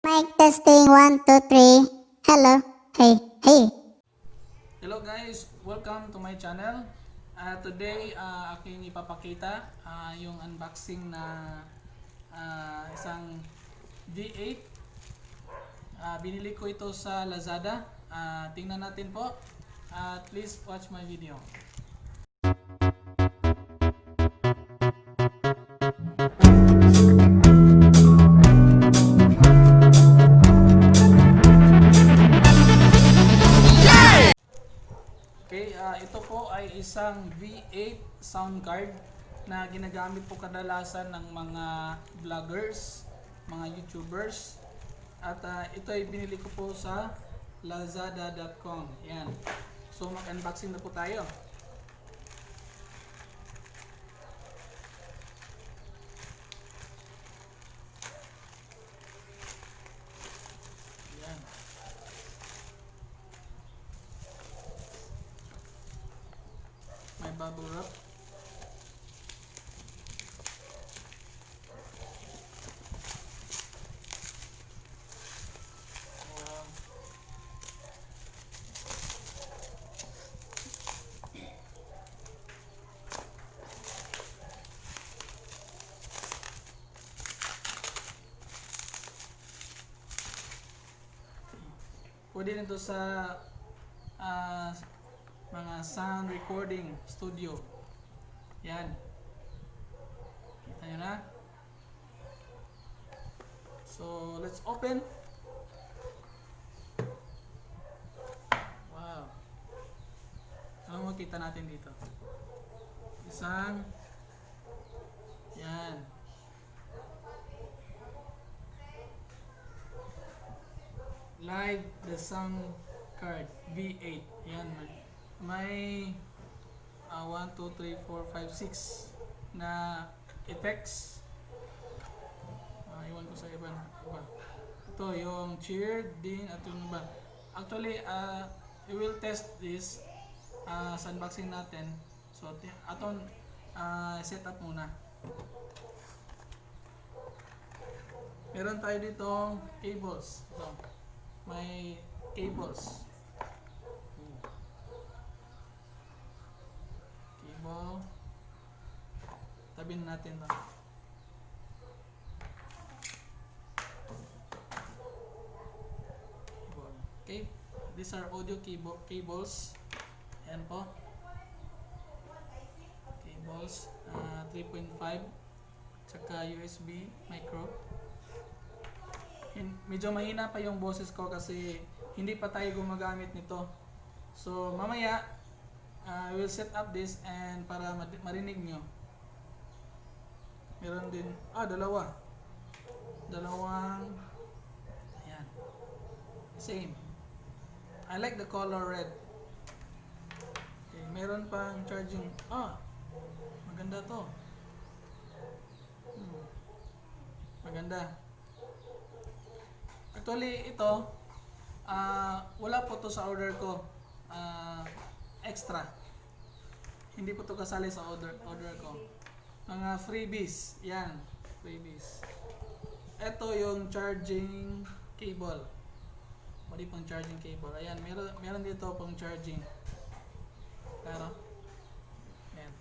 Mic testing 1, 2, 3. Hello. Hey, hey. Hello guys, welcome to my channel. Today aking ipapakita yung unboxing na isang V8. Binili ko ito sa Lazada. Tingnan natin po. Please watch my video. Okay, ito po ay isang V8 sound card na ginagamit po kadalasan ng mga vloggers, mga YouTubers. At ito ay binili ko po sa lazada.com. Yan. So mag-unboxing na po tayo. Yan. May bubble wrap. Wow. Pwede nito sa mga sound recording studio. Yan. Kita nyo na. So, let's open. Wow. Ano makita natin dito? Isang yan. Live the sound card V8. Yan. May 1, 2, 3, 4, 5, 6 na effects. Iwan ko sa iba. Ito yung cheer din at yung iba. Actually, we will test this sa unboxing natin. So, aton set up muna. Meron tayo ditong cables. Ito. May cables. Cable. Tabihin natin ito. Okay, these are audio cables. Ayan po. Cables 3.5 tsaka USB micro. Medyo mahina pa yung boses ko kasi hindi pa tayo gumagamit nito. So mamaya I will set up this and para marinig nyo. Meron din dalawang ayan, same. I like the color red. Okay, meron pang charging. Maganda to. Maganda. Actually ito wala po to sa order ko. Extra. Hindi po to kasali sa order ko. Mga freebies. Yan, freebies. Ito yung charging cable. Pwede pang charging cable. Ayan, meron dito pang charging. Claro. Ayan.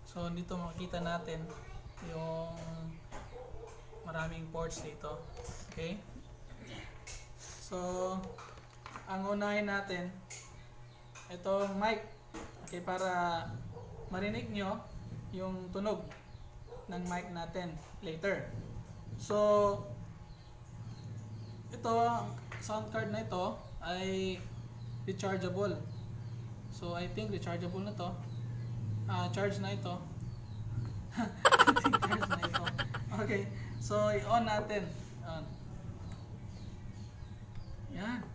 So dito makikita natin yung maraming ports dito. Okay? So ang unahin natin itong mic. Okay, para marinig nyo yung tunog ng mic natin later. So ito, sound card na ito ay rechargeable. So I think rechargeable na to. Charge na ito. Charge na ito. Okay, so i-on natin. On. Yan.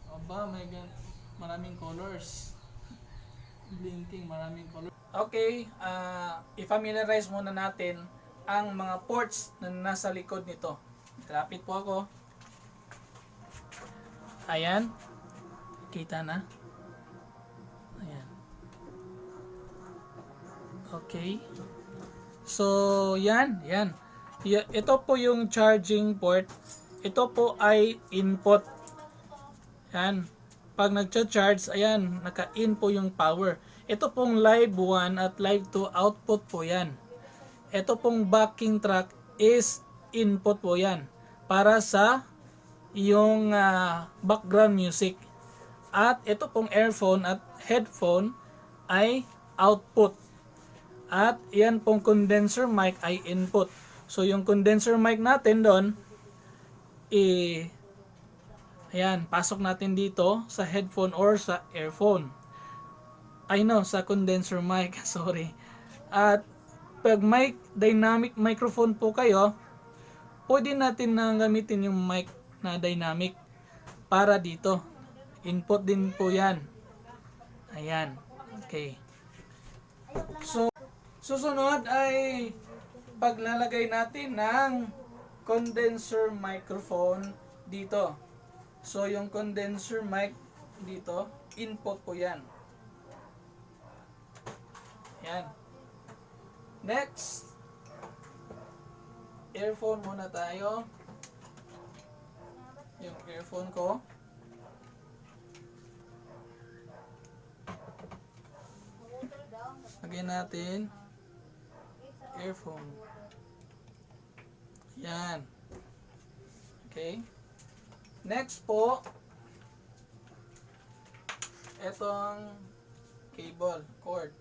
Aba, maraming colors. Blinking, maraming colors. Okay, i-familiarize muna natin ang mga ports na nasa likod nito. Lapit po ako. Ayan. Kita na. Ayan. Okay. So, yan. Ito po yung charging port. Ito po ay input. Yan. Pag nagcha-charge, ayan, naka-in po yung power. Ito pong live 1 at live 2 output po yan. Ito pong backing track is input po yan. Para sa yung background music. At ito pong earphone at headphone ay output. At yan pong condenser mic ay input. So yung condenser mic natin doon, ayan, pasok natin dito sa headphone or sa earphone. Ay no, sa condenser mic, sorry. At pag mic, dynamic microphone po kayo, pwede natin na gamitin yung mic na dynamic para dito. Input din po yan. Ayan. Okay. So, susunod ay paglalagay natin ng condenser microphone dito. So, yung condenser mic dito, input po yan. Yan. Next, earphone muna tayo. Yung earphone ko. Lagyan natin earphone. Yan. Okay. Next po, etong cable, cord.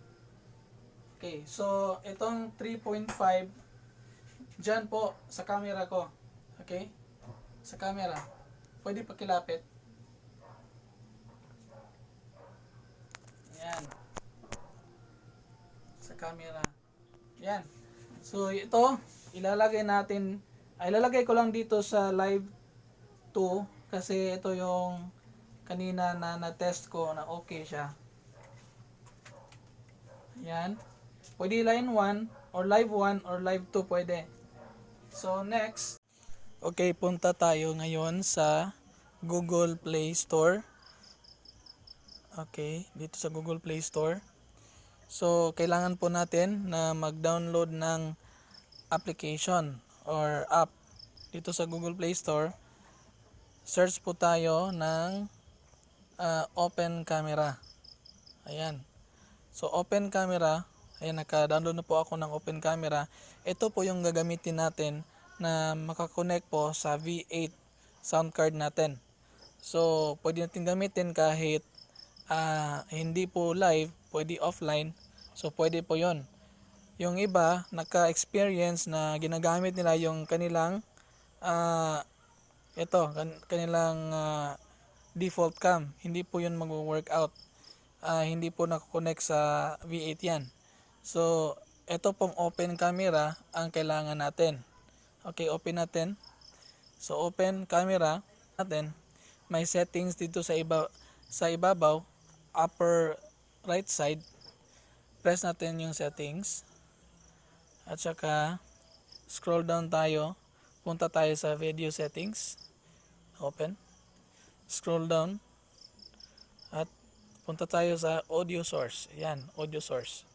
Okay, so itong 3.5 dyan po sa camera ko. Okay? Sa camera. Pwede pakilapit. Yan. Sa camera. Yan. So ito, ilalagay ko lang dito sa live 2 kasi ito yung kanina na na-test ko na okay siya. Yan. Pwede line 1 or live 1 or live 2 pwede. So next, okay, punta tayo ngayon sa Google Play Store. Okay, dito sa Google Play Store. So kailangan po natin na mag-download ng application or app dito sa Google Play Store. Search po tayo ng open camera. Ayan. So open camera, ayan, naka-download na po ako ng open camera. Ito po yung gagamitin natin na makakonect po sa V8 sound card natin. So pwede natin gamitin kahit hindi po live, pwede offline. So pwede po yon. Yung iba, naka-experience na ginagamit nila yung kanilang kanilang default cam. Hindi po yun mag-workout. Hindi po nakakonect sa V8 yan. So, ito pong open camera ang kailangan natin. Okay, open natin. So, open camera natin. May settings dito sa ibabaw, upper right side. Press natin yung settings. At saka, scroll down tayo. Punta tayo sa video settings. Open. Scroll down. At punta tayo sa audio source. Yan, audio source.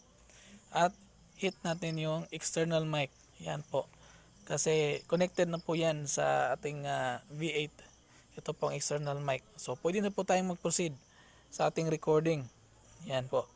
At hit natin yung external mic. Yan po. Kasi connected na po yan sa ating V8. Ito pong external mic. So, pwede na po tayong mag-proceed sa ating recording. Yan po.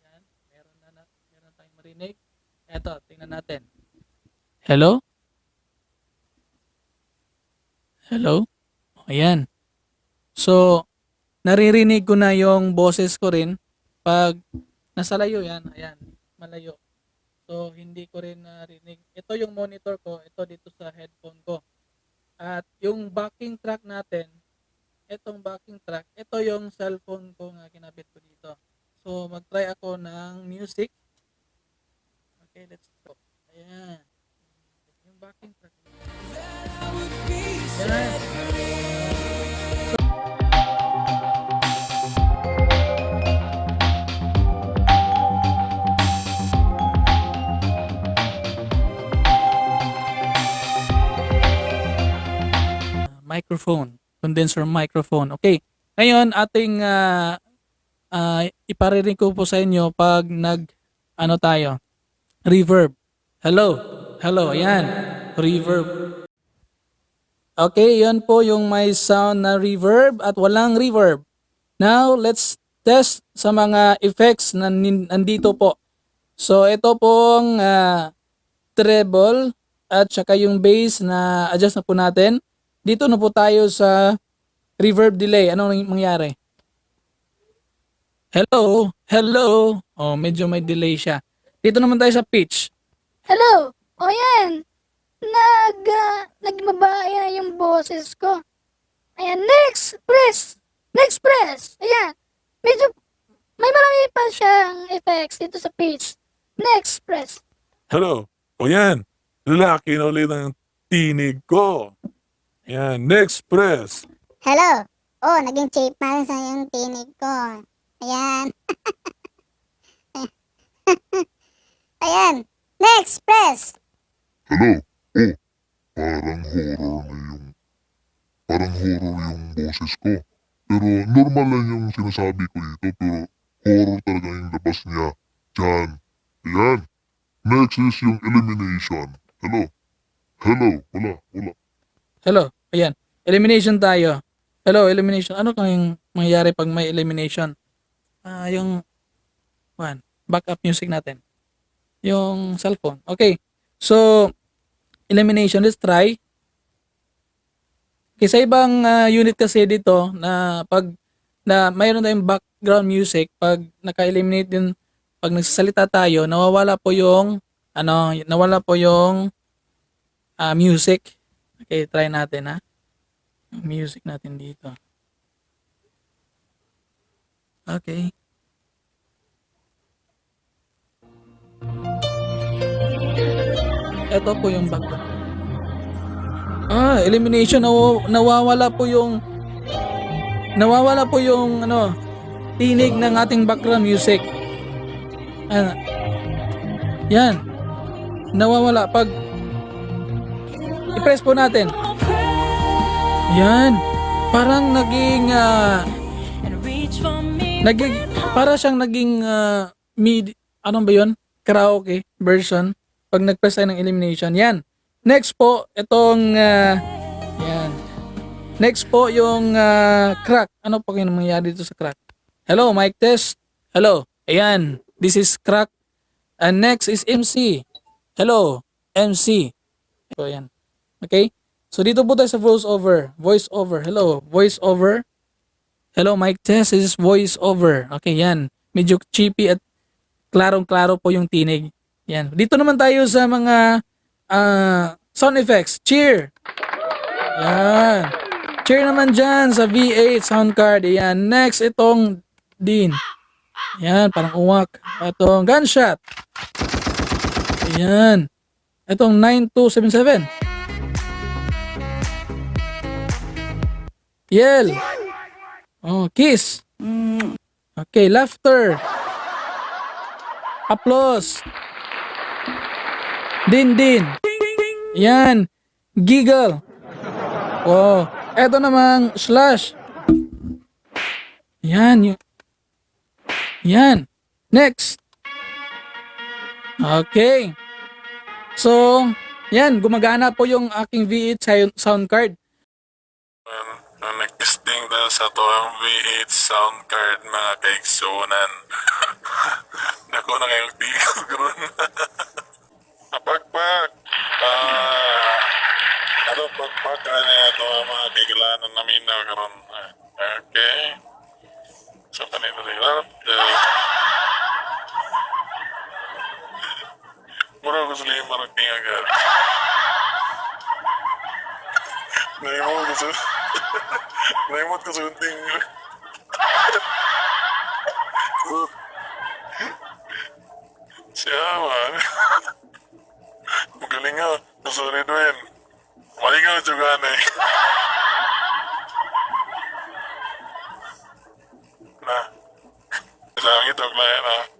Yan. Meron tayong marinig. Eto, tingnan natin. Hello? Hello? Ayan. So, naririnig ko na yung boses ko rin pag nasa layo yan. Ayan, malayo. So, hindi ko rin narinig. Ito yung monitor ko. Ito dito sa headphone ko. At yung backing track natin, itong backing track, ito yung cellphone ko nga kinabit ko dito. So, mag-try ako ng music. Okay, let's go. Ayan. Yung backing track. Ayan. Microphone. Condenser microphone. Okay. Ngayon, ating iparirinig ko po sa inyo pag ano tayo, reverb. Hello. Hello. Ayan. Reverb. Okay, yan po yung may sound na reverb at walang reverb. Now, let's test sa mga effects na nandito po. So, ito pong treble at saka yung bass na adjust na po natin. Dito na po tayo sa reverb delay. Anong mangyari? Hello? Hello? Oh, medyo may delay siya. Dito naman tayo sa pitch. Hello! O yan! Nagbaba yan yung boses ko. Ayan, next press! Next press! Ayan. Medyo, may marami pa siyang effects dito sa pitch. Next press. Hello. O yan. Lalaki na ulit ang tinig ko. Yan. Next press. Hello. Oh, naging cheap na sa yung tinig ko. Ayan. Ayan. Next, press. Hello? Oh, parang horror yung boses ko. Pero normal lang yung sinasabi ko dito, pero horror talaga yung labas niya. Diyan. Ayan. Next is yung elimination. Hello? Hello? Wala. Hello. Ayan. Elimination tayo. Hello, elimination. Ano kang mangyayari pag may elimination? Yung backup music natin. Yung cellphone. Okay. So, elimination. Let's try. Okay, sa ibang unit kasi dito na pag mayroon tayong background music, pag naka-eliminate din, pag nagsasalita tayo, nawawala po yung music. Okay, try natin ha. Yung music natin dito. Okay. Ito po yung background. Elimination. Nawawala po yung tinig ng ating background music. Yan. Nawawala pag i-press po natin. Yan. Parang para siyang naging ano ba 'yon? Karaoke version pag nag-press tayo ng elimination. Yan. Next po, itong yan. Next po yung crack. Ano po yung mangyayari dito sa crack? Hello, mic test. Hello. Ayan. This is crack. And next is MC. Hello, MC. So, yan. Okay? So, dito po tayo sa voice-over. Voice-over. Hello, voice-over. Hello, mic test. This is voice-over. Okay, yan. Medyo cheapy at klarong-klaro po yung tinig. Yan. Dito naman tayo sa mga sound effects. Cheer. Yan. Cheer naman dyan sa V8 sound card. Yan. Next, itong din. Yan, parang uwak. Itong gunshot. Ayan. Itong 9277. Yell. Oh, kiss. Okay, laughter. Applause. Din. Yan. Giggle. Oh, eto namang slash. Yan. Yan. Next. Okay. So, yan. Gumagana po yung aking V8 sound card. Nag-testing na sa to ang V8 sound card mga kaigsunan. Dako na kayong tigo gano'n. Pagpag. Pagpag na ito ang mga biglanan namin na karon. Okay. So, kanina rin. Mura ko sila yung marating agad. Ngayon mo gusto. Naimot ko sunting. Siya man. Magaling nga. Sorry Dwayne. Mali ka juga na eh. Na. Sa akin ito, klaya na.